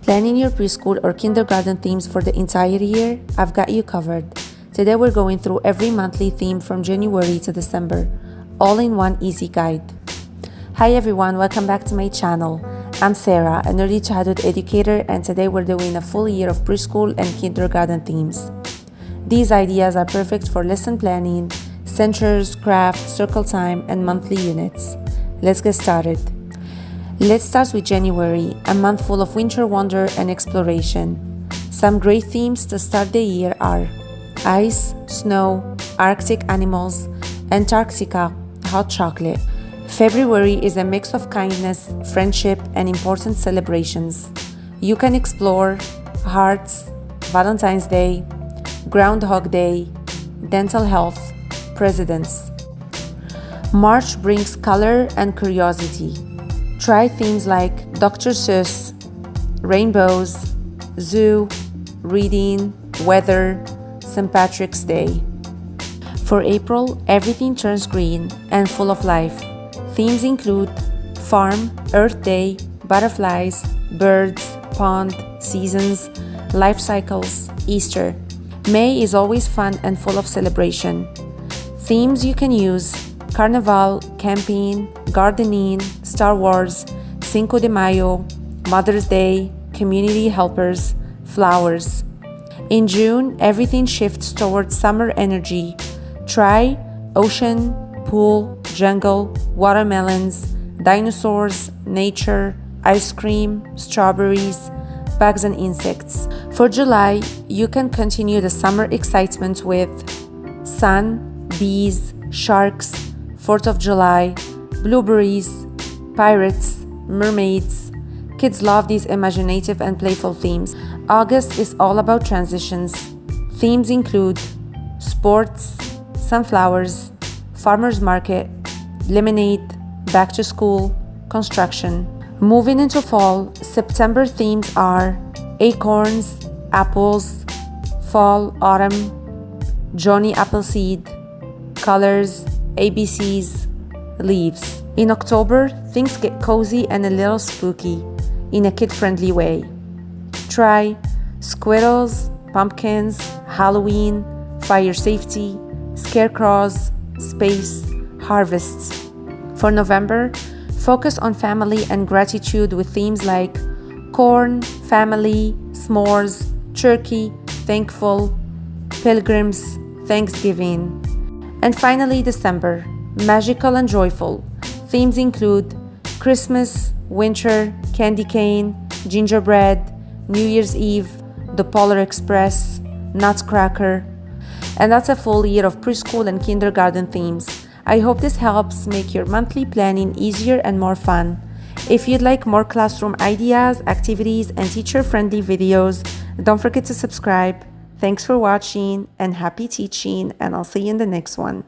Planning your preschool or kindergarten themes for the entire year? I've got you covered. Today we're going through every monthly theme from January to December, all in one easy guide. Hi everyone, welcome back to my channel. I'm Sara, an early childhood educator, and today we're doing a full year of preschool and kindergarten themes. These ideas are perfect for lesson planning, centers, craft, circle time, and monthly units. Let's get started. Let's start with January, a month full of winter wonder and exploration. Some great themes to start the year are ice, snow, Arctic animals, Antarctica, hot chocolate. February is a mix of kindness, friendship, and important celebrations. You can explore hearts, Valentine's Day, Groundhog Day, dental health, presidents. March brings color and curiosity. Try themes like Dr. Seuss, rainbows, zoo, reading, weather, St. Patrick's Day. For April, everything turns green and full of life. Themes include farm, Earth Day, butterflies, birds, pond, seasons, life cycles, Easter. May is always fun and full of celebration. Themes you can use: Carnival, camping, gardening, Star Wars, Cinco de Mayo, Mother's Day, community helpers, flowers. In June, everything shifts towards summer energy. Try ocean, pool, jungle, watermelons, dinosaurs, nature, ice cream, strawberries, bugs and insects. For July, you can continue the summer excitement with sun, bees, sharks, 4th of July, blueberries, pirates, mermaids. Kids love these imaginative and playful themes. August is all about transitions. Themes include sports, sunflowers, farmers market, lemonade, back to school, construction. Moving into fall, September themes are acorns, apples, fall, autumn, Johnny Appleseed, colors, ABCs, leaves. In October, things get cozy and a little spooky in a kid-friendly way. Try squirrels, pumpkins, Halloween, fire safety, scarecrows, space, harvests. For November, focus on family and gratitude with themes like corn, family, s'mores, turkey, thankful, pilgrims, Thanksgiving. And finally, December, magical and joyful. Themes include Christmas, winter, candy cane, gingerbread, New Year's Eve, the Polar Express, Nutcracker. And that's a full year of preschool and kindergarten themes. I hope this helps make your monthly planning easier and more fun. If you'd like more classroom ideas, activities, and teacher-friendly videos, don't forget to subscribe. Thanks for watching and happy teaching, and I'll see you in the next one.